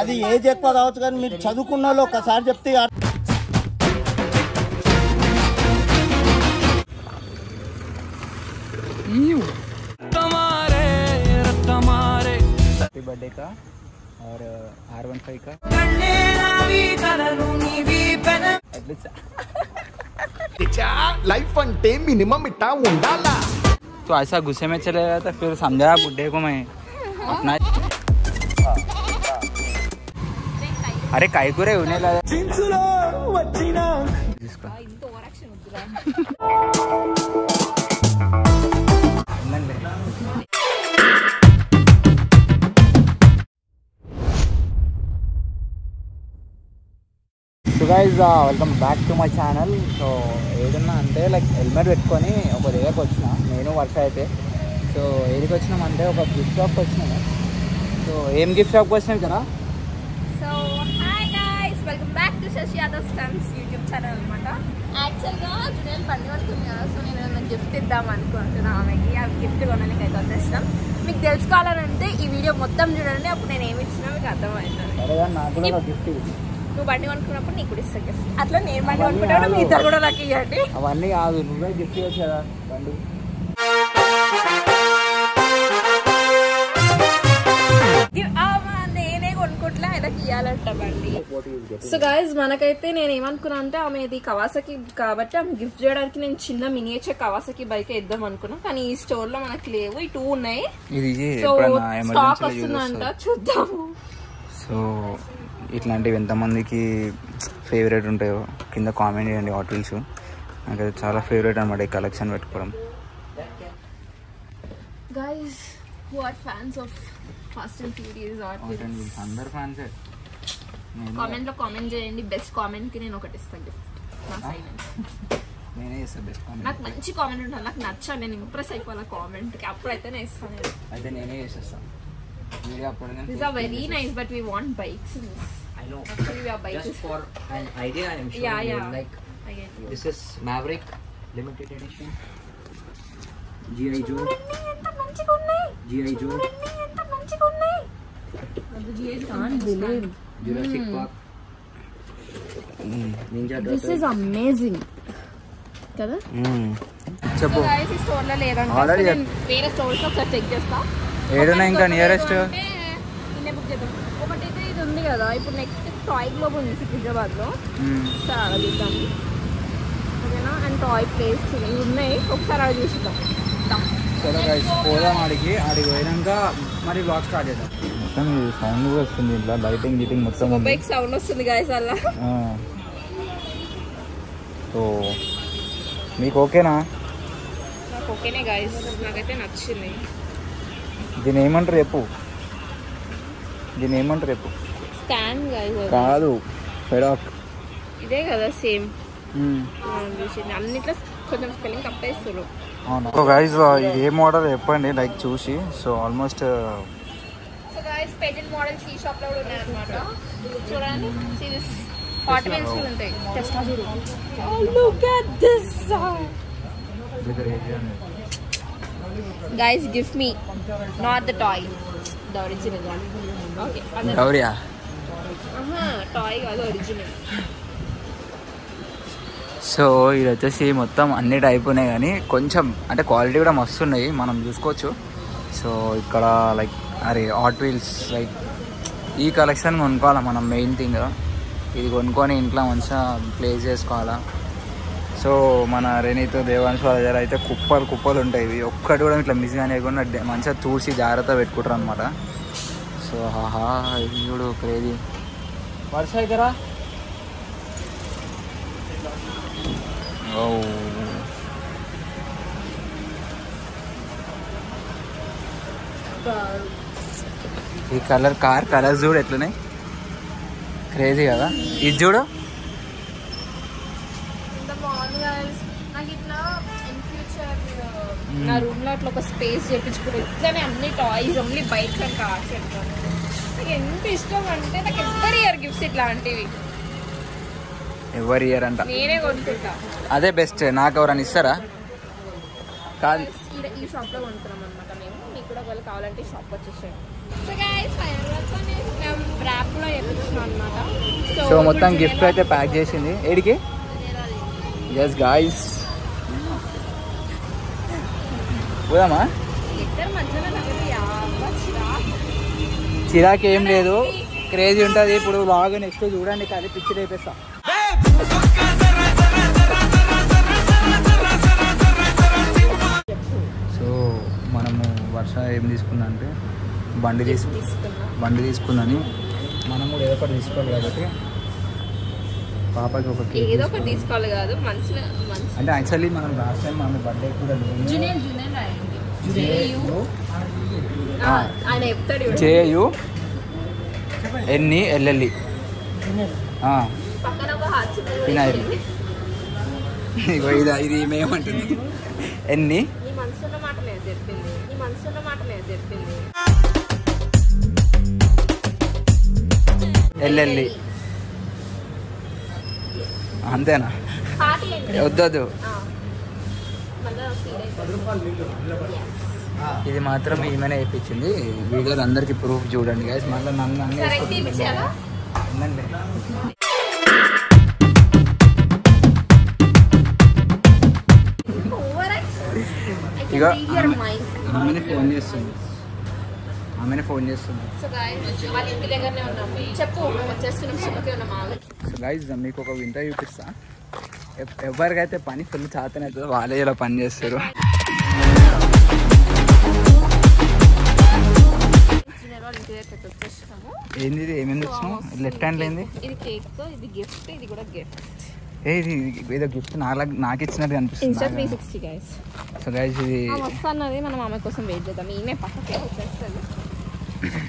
అది ఏజ్ ఎక్కువ కావచ్చు కానీ మీరు చదువుకున్న వాళ్ళు ఒకసారి చెప్తే हैप्पी बर्थडे का और R15 का लाइफ अंटे मिनिमम इतना उंडाला तो ऐसा गुस्से में चले गया था फिर समझाया बुड्ढे को मैं अपना अरे काय को रे होने लगा जिसका so guys welcome back to my channel. So ఏదన్నా అంటే లైక్ హెల్మెట్ పెట్టుకొని ఒక దగ్గరకు వచ్చిన నేను వర్ష అయితే. సో ఏదికి వచ్చినామంటే ఒక గిఫ్ట్ షాప్కి వచ్చినాము. సో ఏం గిఫ్ట్ షాప్కి వచ్చినాం కదా. So hi guys, welcome back to Shashi Yadav stunts YouTube channel అనమాట. యాక్చువల్గా జునేల్ పండుగ ఉంటుంది కదా, సో నేను గిఫ్ట్ ఇద్దాం అనుకుంటున్నాను ఆమెకి. ఆ గిఫ్ట్ కొనడానికి అయితే వచ్చేస్తాం. మీకు తెలుసుకోవాలంటే ఈ వీడియో మొత్తం చూడండి, అప్పుడు నేను ఏమి ఇచ్చినా మీకు అర్థమవుతుంది. నాకు కూడా ఒక గిఫ్ట్ నువ్వు బండి కొనుక్కున్నప్పుడు నీకు కూడా ఇస్తాను గిఫ్ట్. అట్లా నేను బండి కొనుక్కుంటాను, మీ ఇద్దరు కూడా నాకు ఇవ్వండి. అవన్నీ కాదు, నువ్వే గిఫ్ట్ ఇవ్వచ్చు కదా బండి. నేనే కొనుక్కుంటా ఆయనకి ఇవ్వాలంట బండి. సో గైస్ మనకైతే నేను ఏమనుకున్నా అంటే ఆమె ఇది కవాసకి కాబట్టి ఆమె గిఫ్ట్ చేయడానికి నేను చిన్న మినియేచర్ కవాసకి బైక్ ఇద్దాం అనుకున్నా, కానీ ఈ స్టోర్ లో మనకు లేవు. ఈ 2 ఉన్నాయి. సో స్టాక్ వస్తుందంట, చూద్దాము. సో ఇట్లాంటివి ఎంతమందికి ఫేవరెట్ ఉంటాయో కింద కామెంట్ చేయండి. హాట్ వీల్స్ నాకైతే చాలా ఫేవరెట్ అనమాట ఈ కలెక్షన్ పెట్టుకోవడం. Guys who are fans of Fast and Furious Hot Wheels, అందరు ఫ్యాన్సే. కామెంట్ లో కామెంట్ చేయండి. బెస్ట్ కామెంట్ కి నేను ఒకటి ఇస్తాను గిఫ్ట్. నేనే ఇస్తాను బెస్ట్ కామెంట్. నాకు మంచి కామెంట్ ఉంటుంది, నాకు నచ్చాలి, నేను ఇంప్రెస్ అయిపోవాలి కామెంట్ కి, అప్పుడైతే నేను ఇస్తాను. అయితే నేనే చేసేస్తాను. These are very nice, but we want bikes in this. I know. Actually, we are bikes. Just for an idea, I am showing Yeah. you. Like I get you. this is Maverick limited edition. G.I. Joe. ఎంత మంచిగా ఉన్నాయి. G.I. Joe. ఎంత మంచిగా ఉన్నాయి. అది GI can't believe. Jurassic Park. Ninja Turtles. This is amazing. కదా? చెప్పు. So guys, ఈ స్టోర్ లో లేదంట. Already నేను వేరే స్టోర్స్ లో ఒకసారి చెక్ చేస్తా. ఏడున్నా ఇంకా నియరెస్ట్ ఇన్నే బుక్ చేద్దాం. ఒకటైతే ఇది ఉంది కదా, ఇప్పుడు నెక్స్ట్ టాయ్ గ్లోబ్ ఉంది సికింద్రాబాద్ లో. ఒకసారి అలా చూద్దాం ఓకేనా. అండ్ టాయ్ ప్లేస్ ఇవి ఉన్నాయి, ఒకసారి అలా చూసిద్దాం. సరే గైస్ పోదాం ఆడికి పోయినాక మరి బ్లాగ్ స్టార్ట్ చేద్దాం. మొత్తం సౌండ్ కూడా వస్తుంది ఇట్లా లైటింగ్ గీటింగ్ మొత్తం బైక్ సౌండ్ వస్తుంది గైస్ అలా. సో మీకు ఓకేనా? నాకు ఓకేనే గైస్, నాకైతే నచ్చింది. దీని ఏమంటారు చెప్పు. స్టాండ్ గైస్ కాదు, ఫెడాక్. ఇదే కదా సేమ్ అన్నిట్లో కొంచెం స్పెల్లింగ్ తప్పేస్తారు. అవునా? సో గైస్ ఏ మోడల్ చెప్పండి లైక్ చూసి. So almost so guys pedal models ఈ షాప్ లో కూడా ఉన్నాయి అన్నమాట. చూడండి, సీ దిస్ హాట్ వీల్స్ కూడా ఉంటాయి. టెస్లా చూడు. Oh look at this. Guys, give me not the toy, the original one. Okay. గౌరియా toy కాదు, ఒరిజినల్. సో ఇది వచ్చేసి మొత్తం అన్ని టైప్ ఉన్నాయి కానీ కొంచెం అంటే క్వాలిటీ కూడా మస్తు ఉన్నాయి, మనం చూసుకోవచ్చు. సో ఇక్కడ లైక్ అరే హాట్ వీల్స్ లైక్ ఈ కలెక్షన్ కొనుక్కోవాలా మనం. మెయిన్ థింగ్ ఇది కొనుక్కొని ఇంట్లో మంచిగా ప్లేస్ చేసుకోవాలా. సో మన రెనీతో దేవాంశ్ వాళ్ళ దగ్గర అయితే కుప్పలు ఉంటాయి. ఇవి ఒక్కటి కూడా ఇట్లా మిస్ కానివ్వకుండా మంచిగా చూసి జాగ్రత్త పెట్టుకుంటారు అనమాట. సో హాహా ఇది చూడు క్రేజీ. వర్ష దగ్గర ఈ కార్ కలర్స్ చూడు ఎట్లున్నాయి, క్రేజీ కదా. ఇది చూడు. నాకు ఇట్లా ఇన్ ఫ్యూచర్ నా రూమ్ లో అట్లా ఒక స్పేస్ చేయించుకుని ఇట్లానే అన్ని toys only bikes and cars పెడతాను. నాకు ఎంత ఇష్టం అంటే నాకు ఎవరి ఇయర్ గిఫ్ట్స్ ఇట్లాంటివి. ఎవరి ఇయర్ అంట నేనే కొనుక్కుంటా. అదే బెస్ట్. నాకు ఎవరైనా ఇస్తారా? కాదు, ఈ షాప్ లో కొనుక్కున్నాం అనమాట మేము. మీకు కూడా ఒకవేళ కావాలంటే షాప్ వచ్చేసాడు. సో గైస్ ఫైనల్ ర్యాప్ లో వచ్చేసిన అనమాట. సో మొత్తం గిఫ్ట్ అయితే ప్యాక్ చేసింది. ఏడికి ఎస్ గాయ్స్ పోదామా? చిరాకి ఏం లేదు, క్రేజీ ఉంటుంది. ఇప్పుడు బాగా నెక్స్ట్ చూడండి, కానీ పిక్చర్ అయిపోతా. సో మనము వర్ష ఏం తీసుకున్నా అంటే బండి తీసుకుందని మనం కూడా ఏదో ఒకటి తీసుకోవాలి కాబట్టి పాపకి ఒక ఏదో ఒకటి తీసుకోవాలి కాదు మంచిగా అంటే యాక్చువల్లీ మనం లాస్ట్ టైం మన బర్త్డే కూడా ఆయన చెప్తాడు JU NELLE పక్కన ఒక హార్ట్ వినాయకుడు. ఇది మేమంటుంది ఎన్ని నీ మనసున్న మాట లేదు చెప్పింది, నీ మనసున్న మాట లేదు చెప్పింది. LLE అంతేనా? హార్ట్ ఏంటి? వద్దొద్దు, మళ్ళీ ఫీల్ అయిపోతుంది. ఇది మాత్రం ఈమెనే వేయించింది. వీడియోలు అందరికి ప్రూఫ్ చూడండి గైస్. మళ్ళీ నన్ను అన్నీ కరెక్ట్ ఇప్పించాలా? ఇక ఆమెనే ఫోన్ చేస్తుంది. సో గైస్ మీకు ఒక వింత చూపిస్తా. ఎవరికైతే పని ఫుల్ చేతనే అవుతుందో వాళ్ళే ఇలా పని చేస్తారు. ఏంది ఇది? ఏమేమి తెచ్చినావు? లెఫ్ట్ హ్యాండ్ ఏంది? ఇది కేక్, ఇది గిఫ్ట్, ఇది కూడా గిఫ్ట్. ఇది ఏదో గిఫ్ట్ నాకు ఇచ్చినట్టు కనిపిస్తుంది. 360 గైస్. సో గైస్ ఇది వస్తున్నది, మనం ఆమె కోసం వెయిట్ చేద్దాం. ఈమె పక్కకే వచ్చేస్తుంది,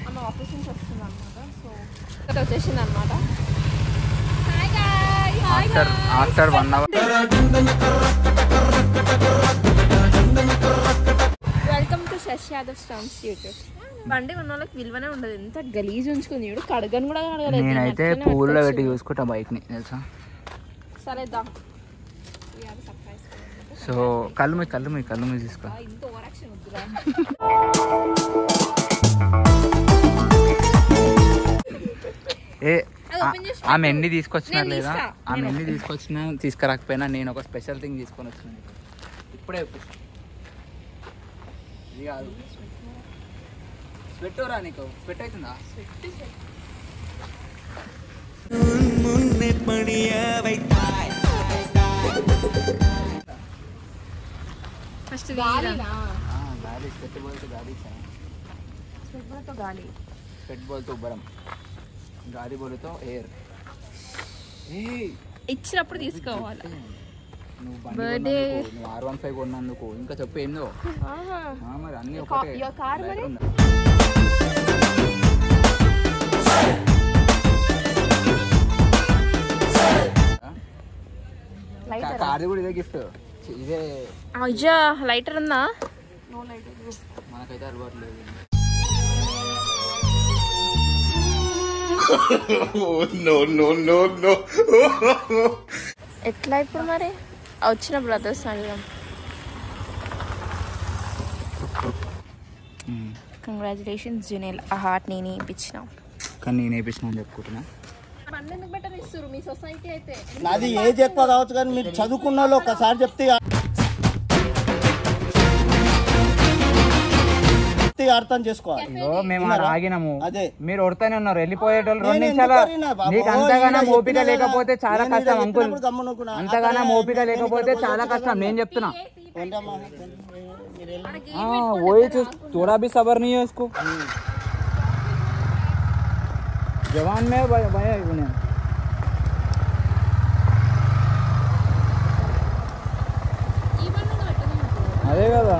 ఆమె ఆఫీస్ నుంచి వస్తుంది అనమాట. సో ఇక్కడ వచ్చేసింది అనమాట. After 1 hour. Welcome to Shashi Yadav stamps YouTube. బండి ఉన్న వాళ్ళకి విలువనే ఉండదు. ఎంత గలీజ్ ఉంచుకుంది చూడు, కడగని కూడా కడగలేదు. నేనైతే పూల్లో పెట్టి చూసుకుంటా బైక్ ని, తెలుసా? సరేద్దాం. సో కళ్ళు మీ తీసుకో. ఇంత ఓవర్ యాక్షన్ వద్దురా. ఆమె ఎన్ని తీసుకొచ్చినా లేదా, ఆమె ఎన్ని తీసుకొచ్చినా తీసుకురాకపోయినా నేను ఒక స్పెషల్ థింగ్ తీసుకొని వచ్చినాను ఇప్పుడే. ఇది కాదు, పెట్టోరా నీకు స్వెట్ అవుతుందా? ఫస్ట్ గాలి స్వెట్ బోల్తో ఉబ్బరం, గాలి బోల్తో ఎయిర్. ఇచ్చినప్పుడు తీసుకోవాలి. నువ్వు బర్త్డే నువ్వు R15 కొన్నందుకు ఇంకా చెప్పు ఏందో. మరి అన్ని ఒకటే. కార్ది కూడా ఇదే గిఫ్ట్. ఇదే అయ్యా లైటర్ ఉందా? మనకైతే అలవాటు లేదు. ఎట్లా ఇప్పుడు మరి వచ్చిన బ్రదర్స్ అడిగాం. కంగ్రాచులేషన్స్ జునేల్, ఆ హార్ట్ నేనే ఇప్పించిన. కానీ నేను వేయించిన అని చెప్పుకుంటున్నా. మీ సొసైటీ అయితే నాది ఏజ్ ఎక్కువ కావచ్చు కానీ మీరు చదువుకున్న వాళ్ళు ఒకసారి చెప్తే అర్థం చేసుకోవాలి. మేము ఆగినాము, అదే మీరు ఒడతానే ఉన్నారు. వెళ్ళిపోయేటోళ్ళు 2 నిమిషాలు. నీకు అంతగానో ఓపిక లేకపోతే చాలా కష్టం అంకుల్, అంతగానో ఓపిక లేకపోతే చాలా కష్టం. నేను చెప్తున్నా. थोड़ा भी सबर नहीं है उसको. जवान में भैया उन्हें అదే కదా.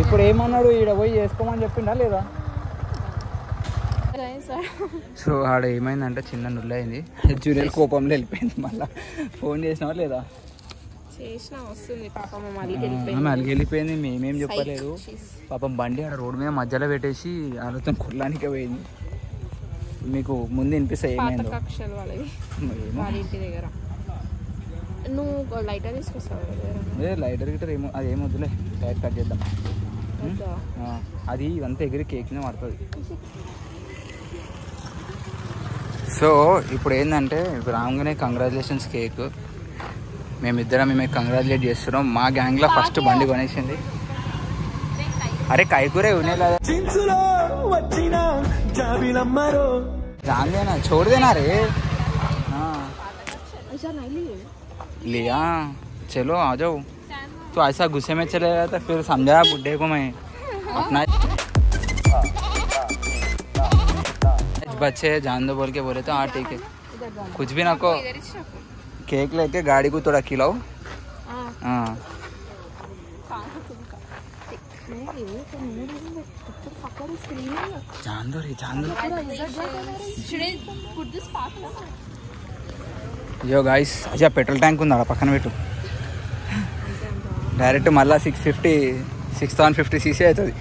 ఇప్పుడు ఏమన్నాడు, ఈడ పోయి చేసుకోమని చెప్పిండా లేదా? సో ఆడ ఏమైందంటే చిన్న నుల్లయింది. జూనియర్ కోపంలో వెళ్ళిపోయింది. మళ్ళీ ఫోన్ చేసినావా లేదా? ఆమె అలిగి వెళ్ళిపోయింది. మేమేం చెప్పలేదు. పాపం బండి ఆడ రోడ్డు మీద మధ్యలో పెట్టేసి ఆలోచన కుర్లానికే పోయింది. మీకు ముందు వినిపిస్తాయి ఏమైందో. నువ్వు లైటర్ తీసుకొస్తావు? లైటర్ గిటర్ ఏమో అది ఏమొద్దులే, లైట్ కట్ చేద్దాం. అది ఇదంతా ఎగిరి కేక్నే పడుతుంది. సో ఇప్పుడు ఏంటంటే ఇప్పుడు రాగానే కంగ్రాచులేషన్స్ కేక్ మేమిద్దరం మేము కంగ్రాచులేట్ చేస్తున్నాం. మా గ్యాంగ్లో ఫస్ట్ బండి కొనేసింది. అరే కైకూరే ఉనేలా जान छोड़ देना रे. लिया चलो आ जाओ. तो ऐसा गुस्से में चले गया तो फिर समझाया बुड्ढे को मैं अपना बच्चे जान दो बोल के बोले तो हाँ ठीक है कुछ भी ना को केक लेके गाड़ी को थोड़ा खिलाओ. हाँ जान दो रे जान दो. यो गाइस अच्छा पेट्रोल टैंक ఉందా పక్కన పెట్టు. డైరెక్ట్ మళ్ళా 650 cc అవుతుంది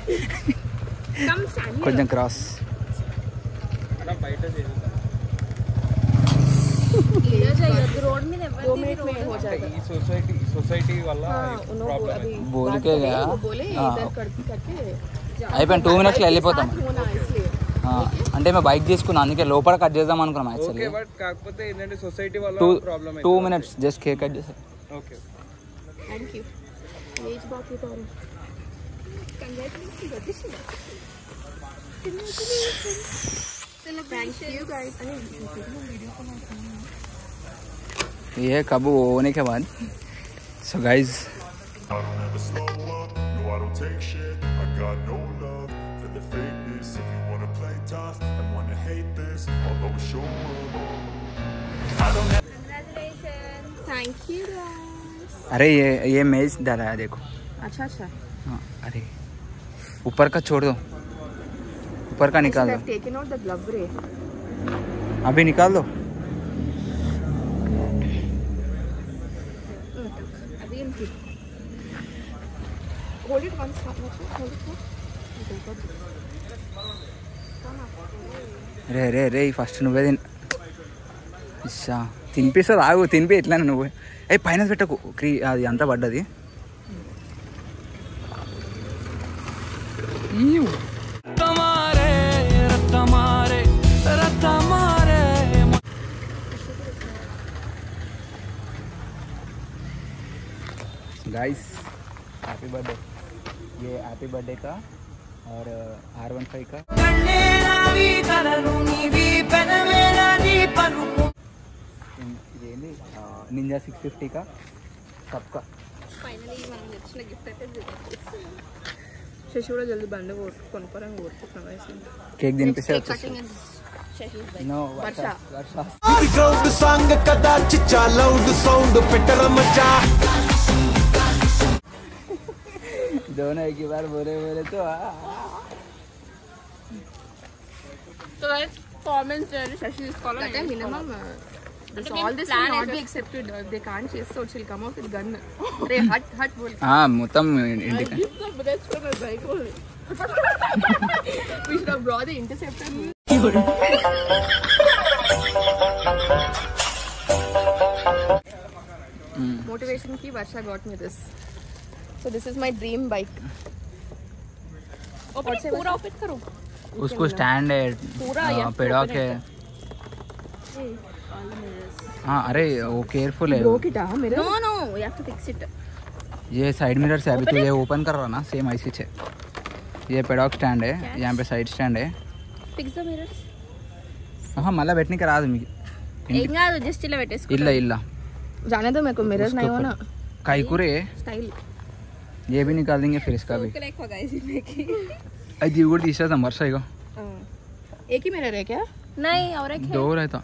కొంచెం క్రాస్. బోలికేగా అయిపోయింది 2 minutes వెళ్ళిపోతాం. అంటే మేము బైక్ తీసుకున్నాం అందుకే లోపల కట్ చేద్దాం అనుకున్నాం. యాక్చువల్లీ కాకపోతే ఏంటంటే సొసైటీ వల్ల problem 2 minutes just cake cut చేసాం. Okay thank you. ఏజ్ బాకీ తారు కంగ్రాచులేషన్స్. Thank you guys. ये कब होने के बाद so guys thank you guys. अरे ये मेज डाला है देखो. अच्छा अच्छा हाँ अरे ऊपर का छोड़ दो ऊपर का निकाल दो. टेकन आउट द ग्लव रे. अभी निकाल दो. अभी इनकी hold it once. Hold it. రే రే రే ఫస్ట్ నువ్వే ఇచ్చా తినిపిస్తుంది ఆగు తినిపి ఎట్లా నువ్వు అవి పైన పెట్టకు అది అంతా పడ్డది. Guys happy birthday. ये हैप्पी बर्थडे का और R15 का निंजा 650 का सबका. ఫైనల్లీ మనం తెచ్చిన గిఫ్ట్ అయితే శశి కూడా జల్దీ బండి కొనుక్కోరని కోరుకుంటున్నాం. కేక్ తినిపిస్తే నో వర్ష సాంగ్ కదా చిచ్చా లౌడ్ సౌండ్ పెట్టర మచ్చా. दोनों एक ही बार बोले तो guys comments Shashi is calling like minimum all this will not be accepted. They can't chase so she'll come out with gun. Re hut bol. हाँ మొత్తం ఇంటికి. We should have brought the interceptor. Motivation ki Varsha got me this. So this is my dream bike. पूरा open करो. उसको stand है पेडॉक है. हाँ अरे वो केयरफुल है. No no you have to fix it. ये साइड मिरर से अभी तो ये ओपन कर रहा ना सेम ऐसी है. ये पेडॉक स्टैंड है यहाँ पे साइड स्टैंड है. Fix the mirrors. हाँ మళ్ళీ పెట్టనికి రాదు మీకు. ఏం కాదు జస్ట్ ఇలా పెట్టేసుకో. इल्ला जाने दो मेरे को मिरर्स नहीं हो ना. काईकुरे स्टाइल ये भी निकाल देंगे फिर इसका भी. वो तीसरा नंबर सही का. एक ही मिरर है क्या? नहीं और एक है. दो रहता.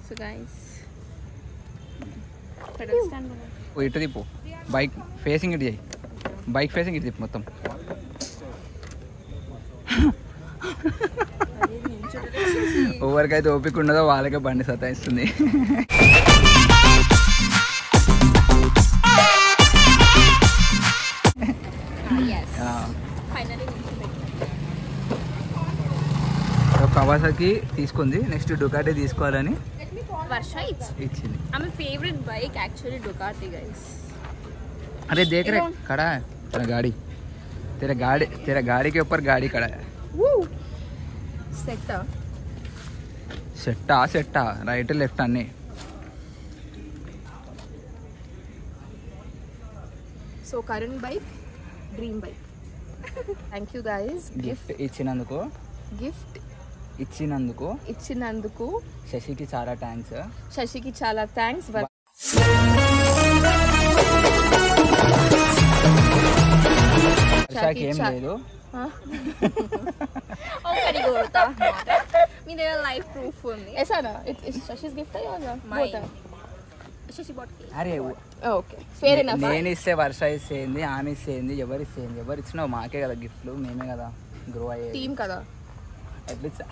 So guys pedal stand वो it depot bike facing it जाई बाइक फेसिंग इट दिप మొత్తం. ఎవరికైతే ఓపిక ఉండదో వాళ్ళకే బండి సతాయిస్తుంది. కవాసాకి తీసుకుంది నెక్స్ట్ డుకాటి తీసుకోవాలని వర్ష ఇచ్చింది. ఆమె favourite bike actually Ducati guys. अरे देख रहे खड़ा है तेरा गाड़ी के ऊपर गाड़ी खड़ा है సెట్టా రైట్ లెఫ్ట్ అన్ని so Karun bike dream bike thank you guys gift ఇచ్చినందుకు శశికి చాలా థ్యాంక్స్ ఏం లేదు మీ దగ్గర లైఫ్ ప్రూఫ్ ఉంది శశిస్ గిఫ్ట్ శశి బాట్ అరే ఓకే ఫేర్ ఎనఫ్ నేను ఇస్తే వర్ష ఇస్తేంది ఆమె ఇస్తేంది ఎవరు ఇచ్చినావు మాకే కదా గిఫ్ట్లు మేమే కదా గ్రో అయ్యే టీమ్ కదా అట్లీస్ట్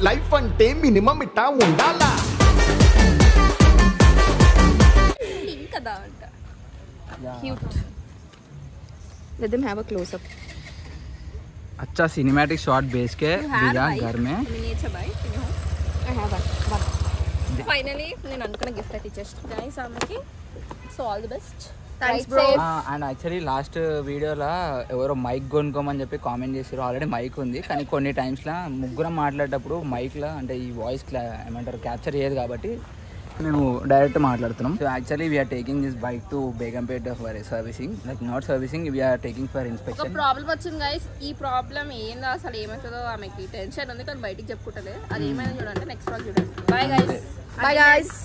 లైఫ్ అంటే మినిమం ఇట్టా ఉండాలా టీమ్ కదా అంట cute let them have a close up अच्छा सिनेमैटिक शॉट बेस के दिया घर में miniature bike I have one finally నేను అనుకున్న గిఫ్ట్ అయితే ఇచ్చేస్తాను గైస్ ఆమెకి so all the best thanks bro and actually last వీడియోలో ఎవరో మైక్ కొనుక్కోమని చెప్పి కామెంట్ చేశారు ఆల్రెడీ మైక్ ఉంది కానీ కొన్ని టైమ్స్లో ముగ్గురం మాట్లాడేటప్పుడు మైక్లో అంటే ఈ వాయిస్ ఏమంటారు క్యాప్చర్ చేయదు కాబట్టి మేము డైరెక్ట్ మాట్లాడుతున్నాం so actually we're taking this bike to Begumpet for servicing like not servicing we're taking for ఒక ఇన్స్పెక్షన్ ప్రాబ్లం వచ్చింది గైస్ ఈ ప్రాబ్లం ఏందో అసలు ఏమవుతుందో ఆమెకి టెన్షన్ ఉంది కానీ బయటికి చెప్పుకుంటలేదు అది ఏమైనా చూడండి నెక్స్ట్ రోజు చూడండి బాయ్ గైస్